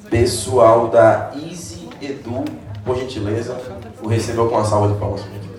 Pessoal da Easy Edu, por gentileza, o recebeu com uma salva de palmas, por gentileza.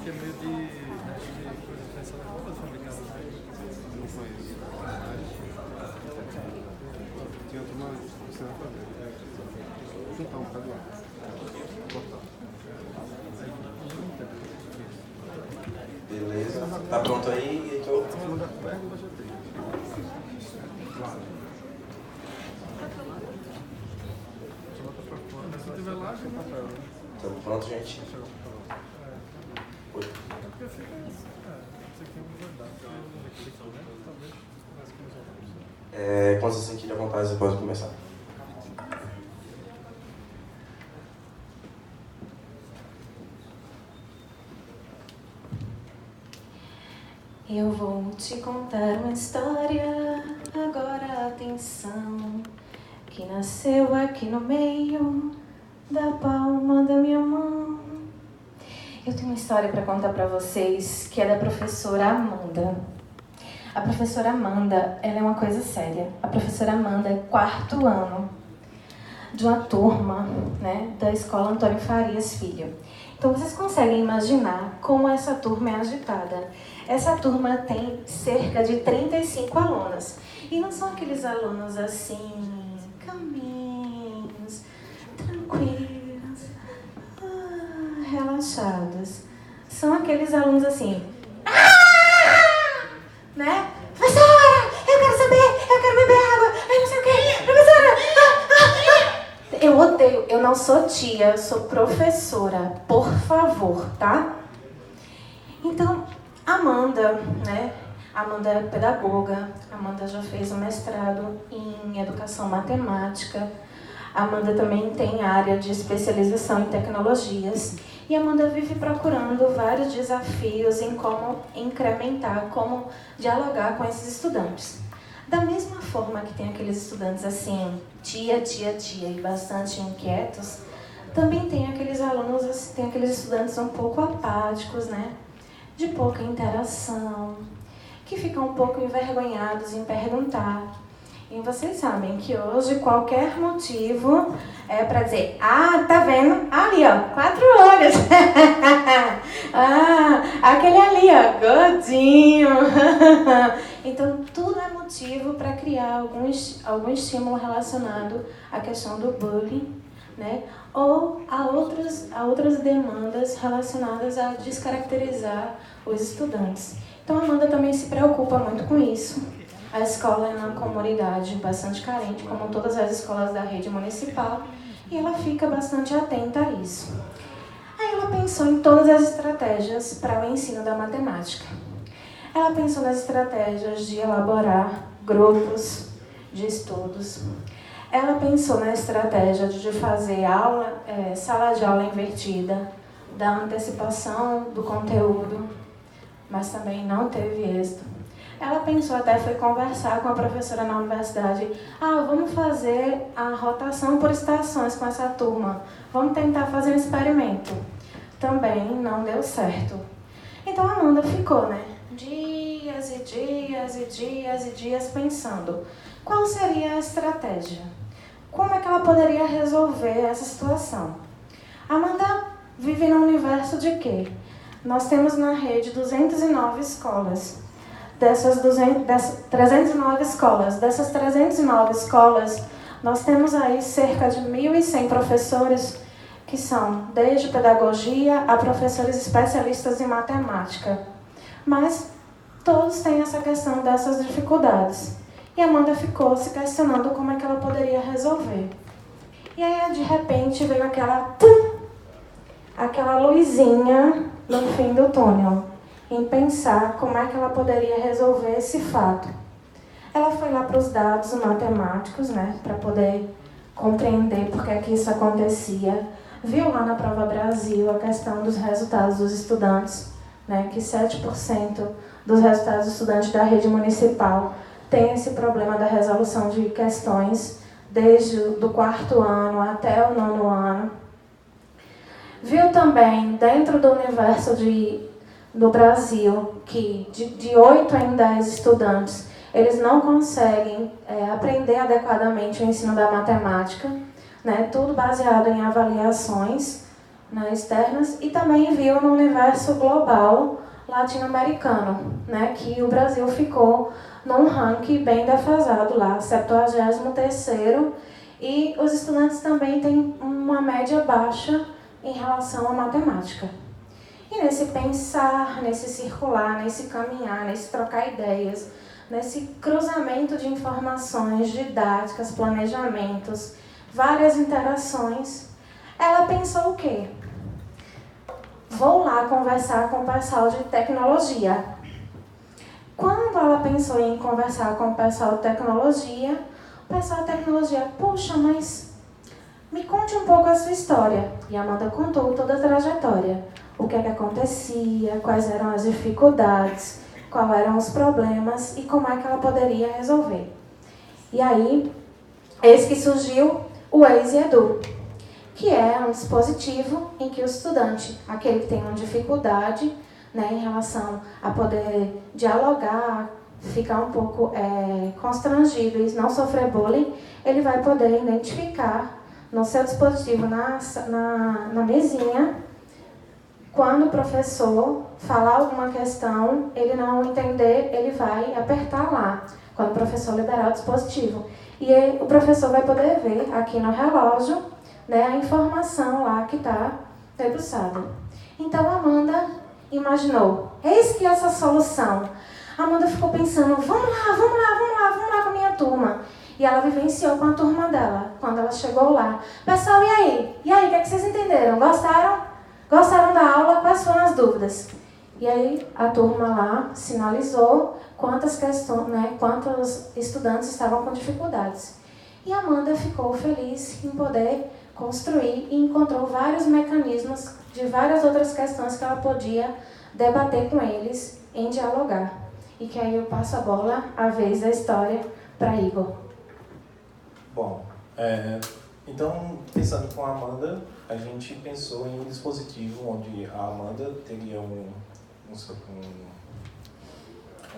Que é meio de coisa pensada como fazer fabricar não conheço. Tinha uma você vai fazer. Juntar um bocado lá. Beleza. Tá pronto aí, Heitor? Se tiver lá, a gente vai. Estamos prontos, gente? Oi. Quando você sentir a vontade, você pode começar. Eu vou te contar uma história, agora atenção, que nasceu aqui no meio da palma da minha mão. Eu tenho uma história para contar para vocês, que é da professora Amanda. A professora Amanda, ela é uma coisa séria. A professora Amanda é 4º ano de uma turma, né, da escola Antônio Farias Filho. Então vocês conseguem imaginar como essa turma é agitada. Essa turma tem cerca de 35 alunos. E não são aqueles alunos assim, calminhos, tranquilos, relaxados. São aqueles alunos assim, né? Professora, eu quero saber, eu quero beber água, eu não sei o quê, professora, Eu odeio, eu não sou tia, eu sou professora, por favor, tá? Então, Amanda, né? Amanda é pedagoga, Amanda já fez um mestrado em educação matemática, Amanda também tem área de especialização em tecnologias e Amanda vive procurando vários desafios em como incrementar, como dialogar com esses estudantes. Da mesma forma que tem aqueles estudantes assim, tia e bastante inquietos, também tem aqueles alunos, tem aqueles estudantes um pouco apáticos, né? De pouca interação, que ficam um pouco envergonhados em perguntar. E vocês sabem que hoje qualquer motivo é para dizer, tá vendo? Ali, ó, 4 olhos. Aquele ali, ó, gordinho. Então, tudo é motivo para criar algum estímulo relacionado à questão do bullying, né? Ou a outras demandas relacionadas a descaracterizar os estudantes. Então, a Amanda também se preocupa muito com isso. A escola é uma comunidade bastante carente, como todas as escolas da rede municipal, e ela fica bastante atenta a isso. Aí ela pensou em todas as estratégias para o ensino da matemática. Ela pensou nas estratégias de elaborar grupos de estudos. Ela pensou na estratégia de fazer sala de aula invertida, da antecipação do conteúdo, mas também não teve êxito. Ela pensou até, foi conversar com a professora na universidade, vamos fazer a rotação por estações com essa turma, vamos tentar fazer um experimento. Também não deu certo. Então a Amanda ficou, né, dias e dias pensando, qual seria a estratégia? Como é que ela poderia resolver essa situação? A Amanda vive num universo de quê? Nós temos na rede 209 escolas. Dessas 309 escolas, nós temos aí cerca de 1.100 professores que são desde pedagogia a professores especialistas em matemática. Mas todos têm essa questão dessas dificuldades. E a Amanda ficou se questionando como é que ela poderia resolver. E aí, de repente, veio aquela luzinha no fim do túnel, em pensar como é que ela poderia resolver esse fato. Ela foi lá para os dados matemáticos, né, para poder compreender por que isso acontecia. Viu lá na Prova Brasil a questão dos resultados dos estudantes, né, que 7% dos resultados estudantes da rede municipal tem esse problema da resolução de questões desde do 4º ano até o 9º ano. Viu também, dentro do universo do Brasil, que de 8 em 10 estudantes, eles não conseguem aprender adequadamente o ensino da matemática, né, tudo baseado em avaliações, né, externas, e também viu no universo global latino-americano, né, que o Brasil ficou num ranking bem defasado lá, 73º, e os estudantes também têm uma média baixa em relação à matemática. E nesse pensar, nesse circular, nesse caminhar, nesse trocar ideias, nesse cruzamento de informações, didáticas, planejamentos, várias interações, ela pensou o quê? Vou lá conversar com o pessoal de tecnologia. Quando ela pensou em conversar com o pessoal de tecnologia, o pessoal de tecnologia, puxa, mas me conte um pouco a sua história. E a Amanda contou toda a trajetória. O que é que acontecia, quais eram as dificuldades, quais eram os problemas e como é que ela poderia resolver. E aí, eis que surgiu o Waze Edu, que é um dispositivo em que o estudante, aquele que tem uma dificuldade, né, em relação a poder dialogar, ficar um pouco constrangido e não sofrer bullying, ele vai poder identificar no seu dispositivo, na mesinha, quando o professor falar alguma questão, ele não entender, ele vai apertar lá, quando o professor liberar o dispositivo. E o professor vai poder ver aqui no relógio, né, a informação lá que está debruçada. Então, a Amanda imaginou, eis que essa solução. A Amanda ficou pensando, vamos lá com a minha turma. E ela vivenciou com a turma dela, quando ela chegou lá. Pessoal, e aí? E aí, o que é que vocês entenderam? Gostaram? Gostaram da aula? Quais foram as dúvidas? E aí, a turma lá sinalizou quantas questões, né, quantos estudantes estavam com dificuldades. E a Amanda ficou feliz em poder construir e encontrou vários mecanismos de várias outras questões que ela podia debater com eles em dialogar. E que aí eu passo a bola, a vez da história, para Igor. Bom, então, pensando com a Amanda, a gente pensou em um dispositivo onde a Amanda teria um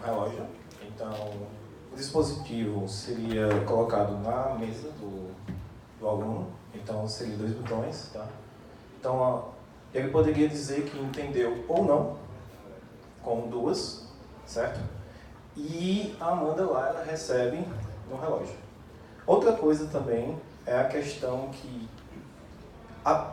relógio. Então, o dispositivo seria colocado na mesa do aluno. Então, seriam 2 botões, tá? Então, ele poderia dizer que entendeu ou não, com 2, certo? E a Amanda lá, ela recebe no relógio. Outra coisa também é a questão que,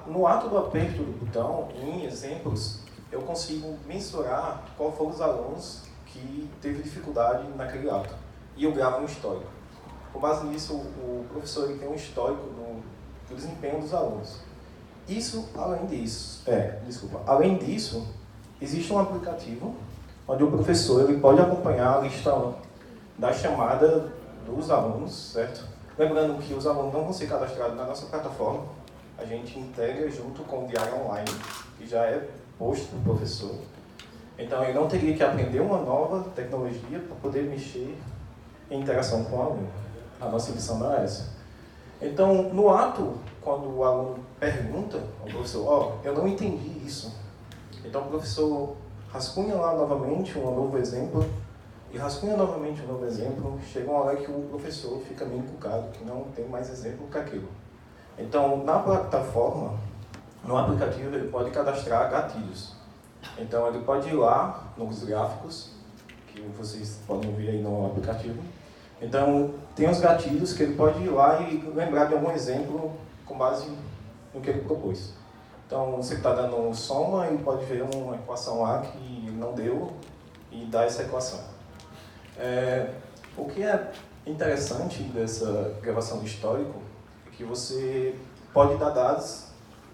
no ato do aperto do botão, em exemplos, eu consigo mensurar qual foram os alunos que teve dificuldade naquele ato. E eu gravo um histórico. Com base nisso, o professor ele tem um histórico do desempenho dos alunos. Além disso, existe um aplicativo onde o professor ele pode acompanhar a lista da chamada dos alunos, certo? Lembrando que os alunos não vão ser cadastrados na nossa plataforma, a gente integra junto com o diário online, que já é posto para o professor. Então, ele não teria que aprender uma nova tecnologia para poder mexer em interação com o aluno. A nossa missão não é essa. Então, no ato, quando o aluno pergunta ao professor, eu não entendi isso. Então, o professor rascunha lá novamente um novo exemplo, e rascunha novamente um novo exemplo, chega uma hora que o professor fica meio encucado, que não tem mais exemplo que aquilo. Então, na plataforma, no aplicativo, ele pode cadastrar gatilhos. Então, ele pode ir lá nos gráficos, que vocês podem ver aí no aplicativo. Então, tem os gatilhos que ele pode ir lá e lembrar de algum exemplo com base no que ele propôs. Então, você está dando soma e pode ver uma equação lá que não deu e dar essa equação. O que é interessante dessa gravação de histórico é que você pode dar dados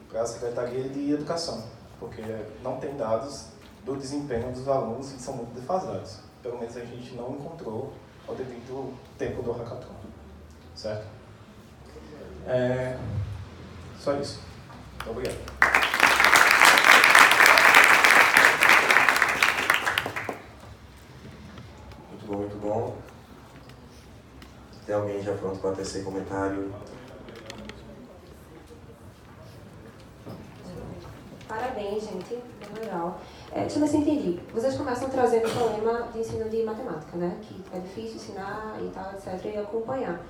para a Secretaria de Educação, porque não tem dados do desempenho dos alunos que são muito defasados. Pelo menos a gente não encontrou ao devido tempo do hackathon, certo? Só isso. Muito obrigado. muito bom, muito bom. Tem alguém já pronto para tecer comentário? Parabéns, gente. Bem legal. Deixa eu ver se eu entendi. Vocês começam trazendo o problema de ensino de matemática, né? Que é difícil ensinar e tal, etc. E acompanhar.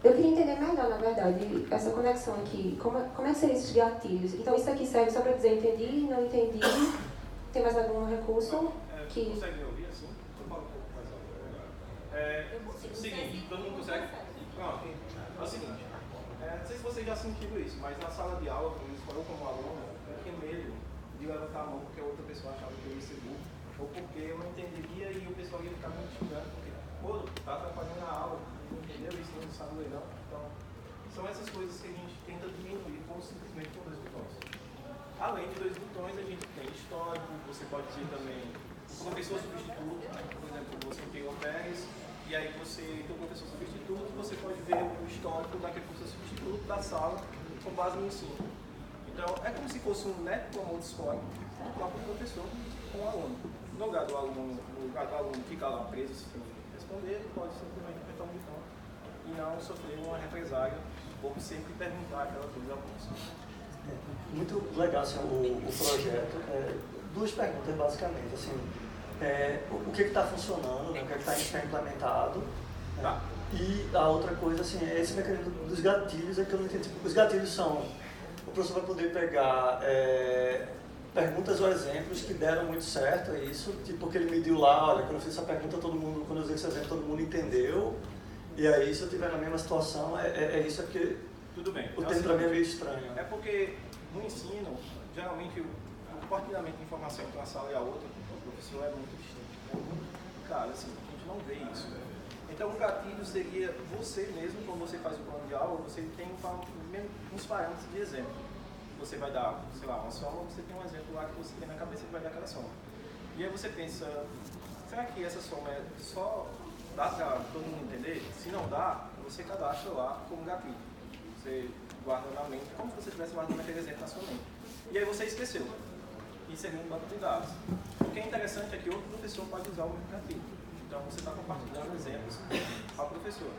Eu queria entender melhor, na verdade, essa conexão aqui. Como é que seriam esses gatilhos? Então, isso aqui serve só para dizer entendi, não entendi. Tem mais algum recurso? Que... Consegue me ouvir assim? Eu falo um pouco mais alto. O seguinte, todo mundo consegue? Pronto. É o seguinte, não sei se vocês já sentiram isso, mas na sala de aula, quando eu como aluno, eu tinha medo de levantar a mão porque a outra pessoa achava que eu ia ser burro, ou porque eu não entenderia e o pessoal ia ficar me xingando, porque, pô, tá atrapalhando a aula, não entendeu isso, não sabe ler não. Então, são essas coisas que a gente tenta diminuir simplesmente com 2 botões. Além de 2 botões, a gente tem histórico, você pode ter também o professor substituto, por exemplo, você tem o Pérez, e aí você tem o professor substituto, você pode ver o histórico daquele professor substituto da sala com base no ensino. Então, é como se fosse um Net Promote Score do próprio professor com o aluno. No lugar do aluno ficar lá preso sem responder, ele pode simplesmente apertar um botão e não sofrer uma represália ou sempre perguntar aquela coisa ao professor. Muito legal assim, o projeto. 2 perguntas, basicamente. Assim, o que está funcionando, né, o que está implementado. Né? E a outra coisa, assim, é esse mecanismo dos gatilhos, é que eu não entendi. Os gatilhos são, o professor vai poder pegar perguntas ou exemplos que deram muito certo, é isso, tipo, porque ele mediu lá, olha, quando eu fiz essa pergunta, quando eu usei esse exemplo, todo mundo entendeu, e aí, se eu estiver na mesma situação, isso, é porque tudo bem. O tempo para mim é meio estranho. É porque no ensino, geralmente, o compartilhamento de informação entre uma sala e a outra, o professor é muito distinto. Cara, assim, a gente não vê isso. Então, o gatilho seria você mesmo, quando você faz o plano de aula, você tem uns parâmetros de exemplo. Você vai dar, sei lá, uma soma, você tem um exemplo lá que você tem na cabeça que vai dar aquela soma. E aí você pensa, será que essa soma só dá para todo mundo entender? Se não dá, você cadastra lá como gatilho. Você guarda na mente, como se você estivesse guardando aquele exemplo na sua mente. E aí você esqueceu. Isso é um banco de dados. O que é interessante é que outro professor pode usar o mesmo gatilho. Então você está compartilhando exemplos ao professor.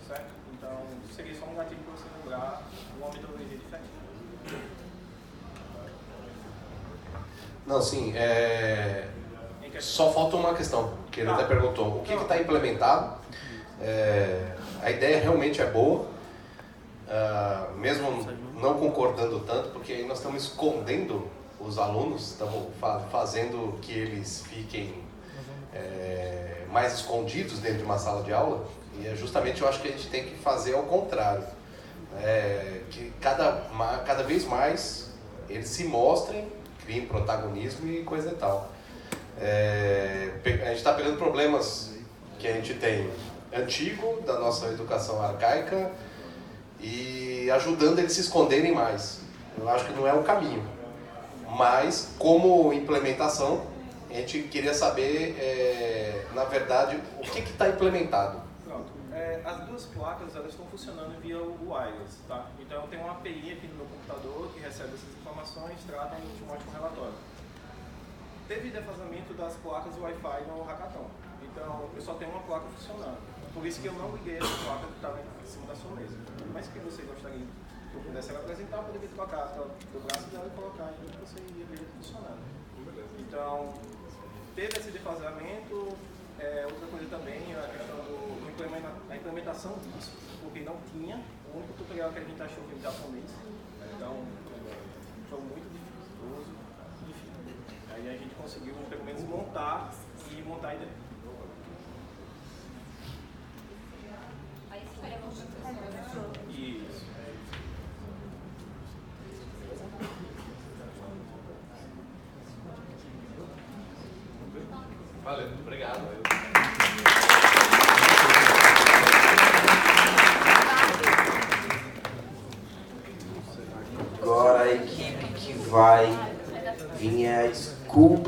Certo? Então seria só um gatilho para você lembrar uma metodologia diferente. Não, sim, só falta uma questão, que ele até perguntou. O que está implementado? A ideia realmente é boa, mesmo não concordando tanto, porque aí nós estamos escondendo os alunos, estamos fazendo que eles fiquem mais escondidos dentro de uma sala de aula, e é justamente eu acho que a gente tem que fazer ao contrário. Que cada vez mais eles se mostrem, criem protagonismo e coisa e tal. A gente está pegando problemas que a gente tem antigo, da nossa educação arcaica, e ajudando eles a se esconderem mais. Eu acho que não é o caminho. Mas, como implementação, a gente queria saber, na verdade, o que está implementado. Pronto. As 2 placas elas estão funcionando via o wireless, tá? Então eu tenho uma API aqui no meu computador que recebe essas informações, trata e te mostra um relatório. Teve defasamento das placas Wi-Fi no Hackathon, então eu só tenho uma placa funcionando. Por isso que eu não liguei essa placa que estava em cima da sua mesa. Mas que você gostaria que eu pudesse apresentar, eu poderia trocar do braço dela e colocar e você ia ver funcionando. Então, teve esse defasamento. Outra coisa também é a questão da implementação disso, porque não tinha. O único tutorial que a gente achou foi em japonês, então foi muito dificultoso, enfim. Aí a gente conseguiu pelo menos montar a ideia. Aí esperamos o Isso. Valeu, obrigado. Agora a equipe que vai vir é a School++.